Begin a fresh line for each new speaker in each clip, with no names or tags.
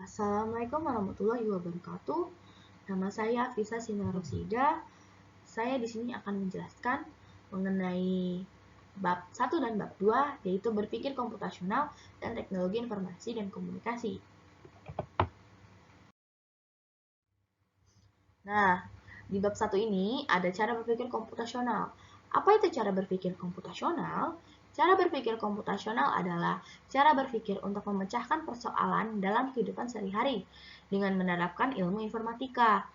Assalamualaikum warahmatullahi wabarakatuh. Nama saya Fisa Sinarosida. Saya di sini akan menjelaskan mengenai bab 1 dan bab 2, yaitu berpikir komputasional dan teknologi informasi dan komunikasi. Nah, di bab 1 ini ada cara berpikir komputasional. Apa itu cara berpikir komputasional? Cara berpikir komputasional adalah cara berpikir untuk memecahkan persoalan dalam kehidupan sehari-hari dengan menerapkan ilmu informatika.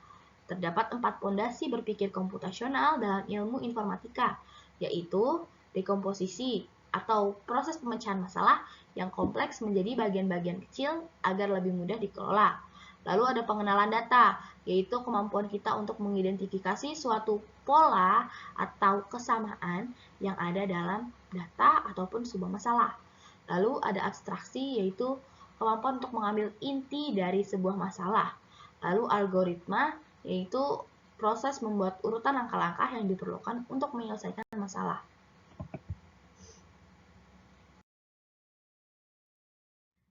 Terdapat 4 pondasi berpikir komputasional dalam ilmu informatika, yaitu dekomposisi atau proses pemecahan masalah yang kompleks menjadi bagian-bagian kecil agar lebih mudah dikelola. Lalu ada pengenalan data, yaitu kemampuan kita untuk mengidentifikasi suatu pola atau kesamaan yang ada dalam data ataupun sebuah masalah. Lalu ada abstraksi, yaitu kemampuan untuk mengambil inti dari sebuah masalah. Lalu algoritma, yaitu proses membuat urutan langkah-langkah yang diperlukan untuk menyelesaikan masalah.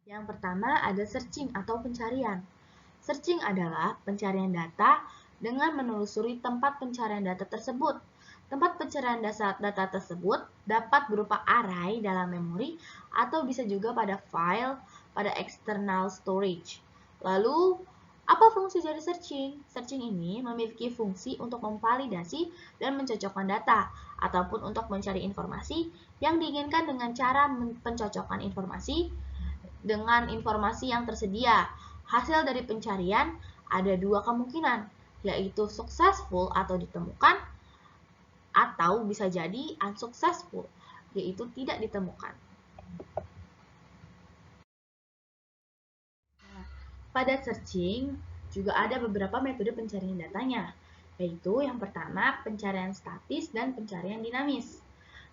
Yang pertama ada searching atau pencarian. Searching adalah pencarian data dengan menelusuri tempat pencarian data tersebut. Tempat pencarian data tersebut dapat berupa array dalam memori atau bisa juga pada file pada external storage. Lalu, apa fungsi dari searching? Searching ini memiliki fungsi untuk memvalidasi dan mencocokkan data, ataupun untuk mencari informasi yang diinginkan dengan cara pencocokkan informasi dengan informasi yang tersedia. Hasil dari pencarian ada dua kemungkinan, yaitu successful atau ditemukan, atau bisa jadi unsuccessful, yaitu tidak ditemukan. Pada searching, juga ada beberapa metode pencarian datanya, yaitu yang pertama pencarian statis dan pencarian dinamis.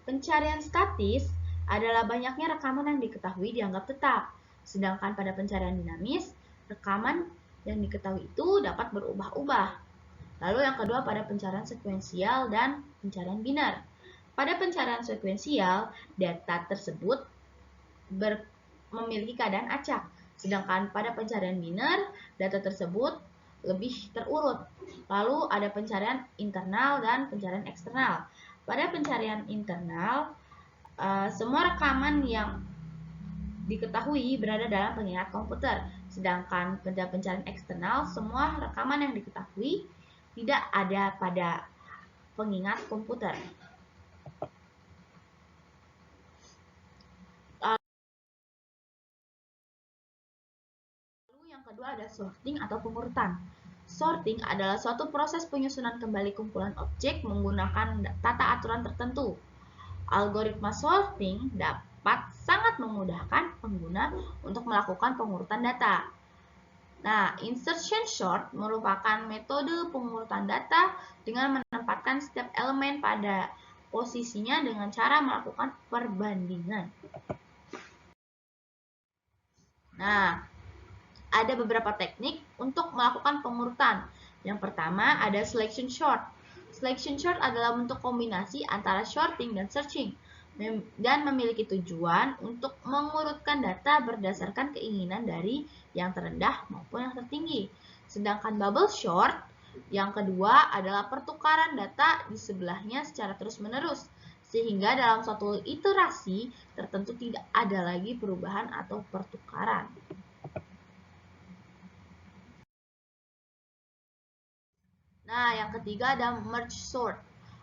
Pencarian statis adalah banyaknya rekaman yang diketahui dianggap tetap, sedangkan pada pencarian dinamis, rekaman yang diketahui itu dapat berubah-ubah. Lalu yang kedua pada pencarian sekuensial dan pencarian binar. Pada pencarian sekuensial, data tersebut memiliki keadaan acak, sedangkan pada pencarian binar, data tersebut lebih terurut. Lalu ada pencarian internal dan pencarian eksternal. Pada pencarian internal, semua rekaman yang diketahui berada dalam pengingat komputer, sedangkan pada pencarian eksternal, semua rekaman yang diketahui tidak ada pada pengingat komputer. Lalu yang kedua ada sorting atau pengurutan. Sorting adalah suatu proses penyusunan kembali kumpulan objek menggunakan tata aturan tertentu. Algoritma sorting dapat sangat memudahkan pengguna untuk melakukan pengurutan data. Nah, insertion sort merupakan metode pengurutan data dengan menempatkan setiap elemen pada posisinya dengan cara melakukan perbandingan. Nah, ada beberapa teknik untuk melakukan pengurutan. Yang pertama ada selection sort. Selection sort adalah bentuk kombinasi antara sorting dan searching dan memiliki tujuan untuk mengurutkan data berdasarkan keinginan dari yang terendah maupun yang tertinggi. Sedangkan bubble sort yang kedua adalah pertukaran data di sebelahnya secara terus-menerus, sehingga dalam suatu iterasi tertentu tidak ada lagi perubahan atau pertukaran. Nah, yang ketiga ada merge sort.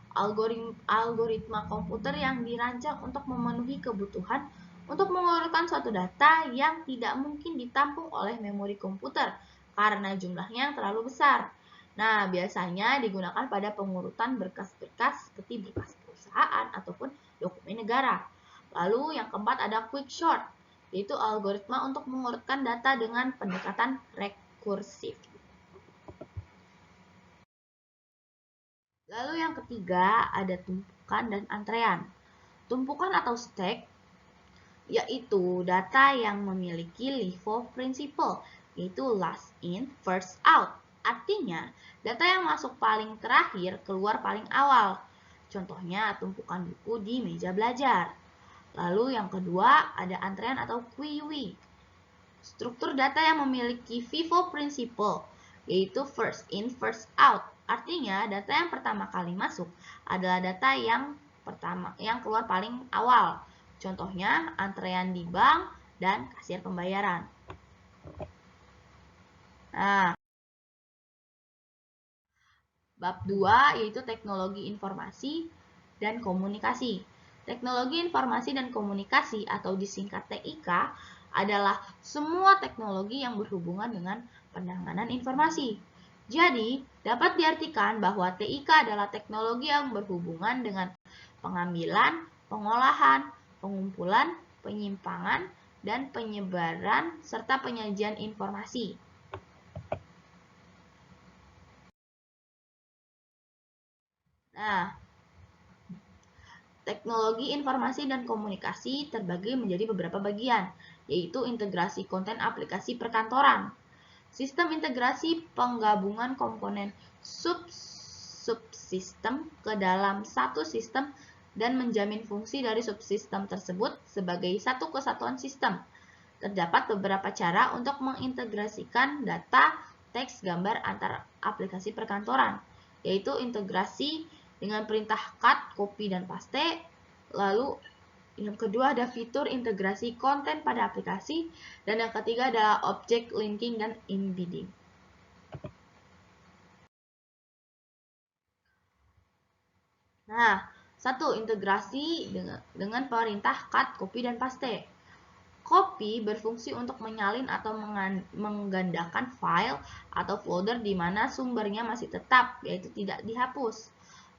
Algoritma komputer yang dirancang untuk memenuhi kebutuhan untuk mengurutkan suatu data yang tidak mungkin ditampung oleh memori komputer karena jumlahnya yang terlalu besar. Nah, biasanya digunakan pada pengurutan berkas-berkas seperti berkas perusahaan ataupun dokumen negara. Lalu yang keempat ada quick sort, yaitu algoritma untuk mengurutkan data dengan pendekatan rekursif. Lalu yang ketiga ada tumpukan dan antrean. Tumpukan atau stack yaitu data yang memiliki LIFO principle, yaitu last in, first out. Artinya, data yang masuk paling terakhir keluar paling awal. Contohnya tumpukan buku di meja belajar. Lalu yang kedua ada antrean atau QUEUE. Struktur data yang memiliki FIFO principle, yaitu first in, first out. Artinya, data yang pertama kali masuk adalah data yang keluar paling awal. Contohnya, antrean di bank dan kasir pembayaran. Nah, bab 2 yaitu teknologi informasi dan komunikasi. Teknologi informasi dan komunikasi atau disingkat TIK adalah semua teknologi yang berhubungan dengan penanganan informasi. Jadi, dapat diartikan bahwa TIK adalah teknologi yang berhubungan dengan pengambilan, pengolahan, pengumpulan, penyimpangan, dan penyebaran serta penyajian informasi. Nah, teknologi informasi dan komunikasi terbagi menjadi beberapa bagian, yaitu integrasi konten aplikasi perkantoran, sistem integrasi penggabungan komponen subsistem ke dalam satu sistem dan menjamin fungsi dari subsistem tersebut sebagai satu kesatuan sistem. Terdapat beberapa cara untuk mengintegrasikan data, teks, gambar antar aplikasi perkantoran, yaitu integrasi dengan perintah cut, copy, dan paste. Lalu yang kedua ada fitur integrasi konten pada aplikasi. Dan yang ketiga adalah object linking dan embedding. Nah, satu, integrasi dengan perintah cut, copy, dan paste. Copy berfungsi untuk menyalin atau menggandakan file atau folder di mana sumbernya masih tetap, yaitu tidak dihapus.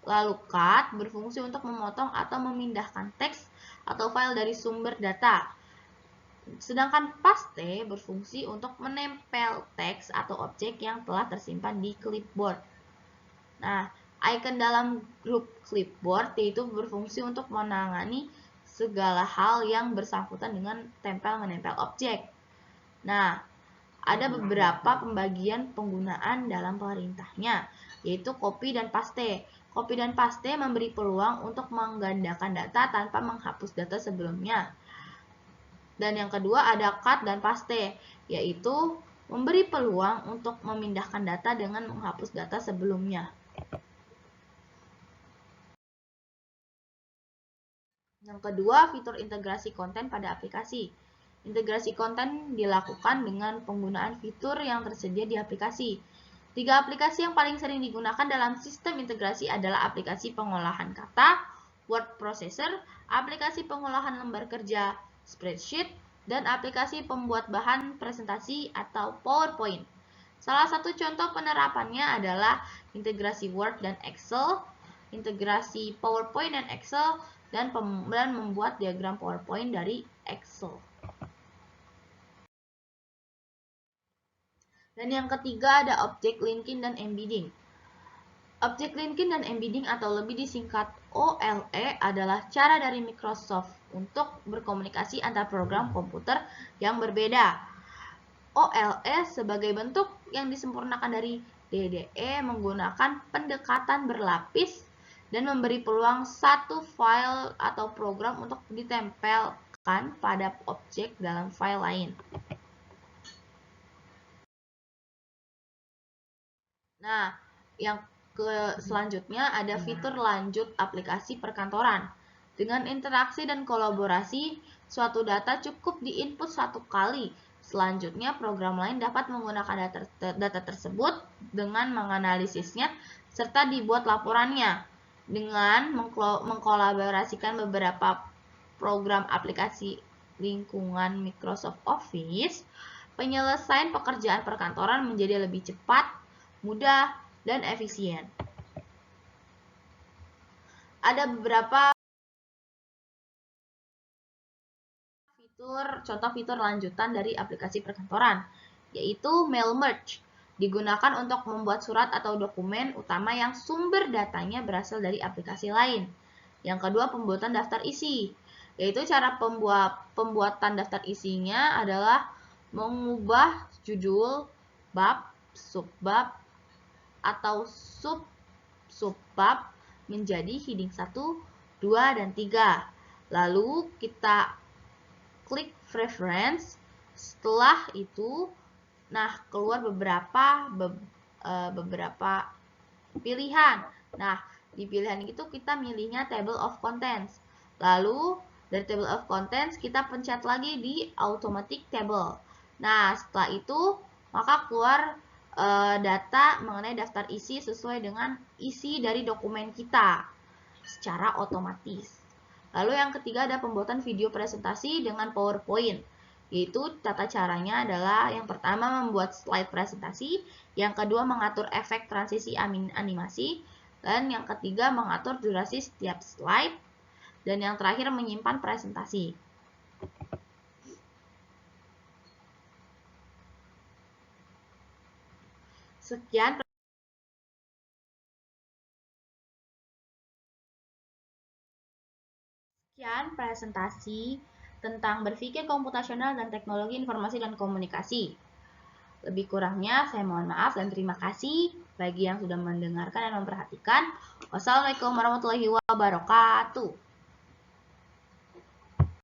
Lalu cut berfungsi untuk memotong atau memindahkan teks atau file dari sumber data. Sedangkan paste berfungsi untuk menempel teks atau objek yang telah tersimpan di clipboard. Nah, icon dalam grup clipboard yaitu berfungsi untuk menangani segala hal yang bersangkutan dengan tempel-menempel objek. Nah, ada beberapa pembagian penggunaan dalam perintahnya, yaitu copy dan paste. Copy dan paste memberi peluang untuk menggandakan data tanpa menghapus data sebelumnya. Dan yang kedua ada cut dan paste, yaitu memberi peluang untuk memindahkan data dengan menghapus data sebelumnya. Yang kedua, fitur integrasi konten pada aplikasi. Integrasi konten dilakukan dengan penggunaan fitur yang tersedia di aplikasi. 3 aplikasi yang paling sering digunakan dalam sistem integrasi adalah aplikasi pengolahan kata, word processor, aplikasi pengolahan lembar kerja, spreadsheet, dan aplikasi pembuat bahan presentasi atau PowerPoint. Salah satu contoh penerapannya adalah integrasi Word dan Excel, integrasi PowerPoint dan Excel, dan membuat diagram PowerPoint dari Excel. Dan yang ketiga ada object linking dan embedding. Object linking dan embedding atau lebih disingkat OLE adalah cara dari Microsoft untuk berkomunikasi antar program komputer yang berbeda. OLE sebagai bentuk yang disempurnakan dari DDE menggunakan pendekatan berlapis dan memberi peluang satu file atau program untuk ditempelkan pada objek dalam file lain. Nah, yang selanjutnya ada fitur lanjut aplikasi perkantoran. Dengan interaksi dan kolaborasi, suatu data cukup diinput satu kali. Selanjutnya, program lain dapat menggunakan data tersebut dengan menganalisisnya serta dibuat laporannya. Dengan mengkolaborasikan beberapa program aplikasi lingkungan Microsoft Office, penyelesaian pekerjaan perkantoran menjadi lebih cepat, mudah, dan efisien. Ada beberapa contoh fitur lanjutan dari aplikasi perkantoran, yaitu mail merge. Digunakan untuk membuat surat atau dokumen utama yang sumber datanya berasal dari aplikasi lain. Yang kedua, pembuatan daftar isi, yaitu cara pembuatan daftar isinya adalah mengubah judul, bab, subbab, atau subbab menjadi heading 1, 2, dan 3. Lalu kita klik preference, Setelah itu, keluar beberapa pilihan. Nah, di pilihan itu kita milihnya table of contents. Lalu dari table of contents kita pencet lagi di automatic table. Nah, setelah itu maka keluar data mengenai daftar isi sesuai dengan isi dari dokumen kita secara otomatis. Lalu yang ketiga ada pembuatan video presentasi dengan PowerPoint. Yaitu tata caranya adalah yang pertama membuat slide presentasi, yang kedua mengatur efek transisi animasi, dan yang ketiga mengatur durasi setiap slide, dan yang terakhir menyimpan presentasi. Sekian presentasi tentang berpikir komputasional dan teknologi informasi dan komunikasi. Lebih kurangnya saya mohon maaf dan terima kasih bagi yang sudah mendengarkan dan memperhatikan. Wassalamualaikum warahmatullahi wabarakatuh.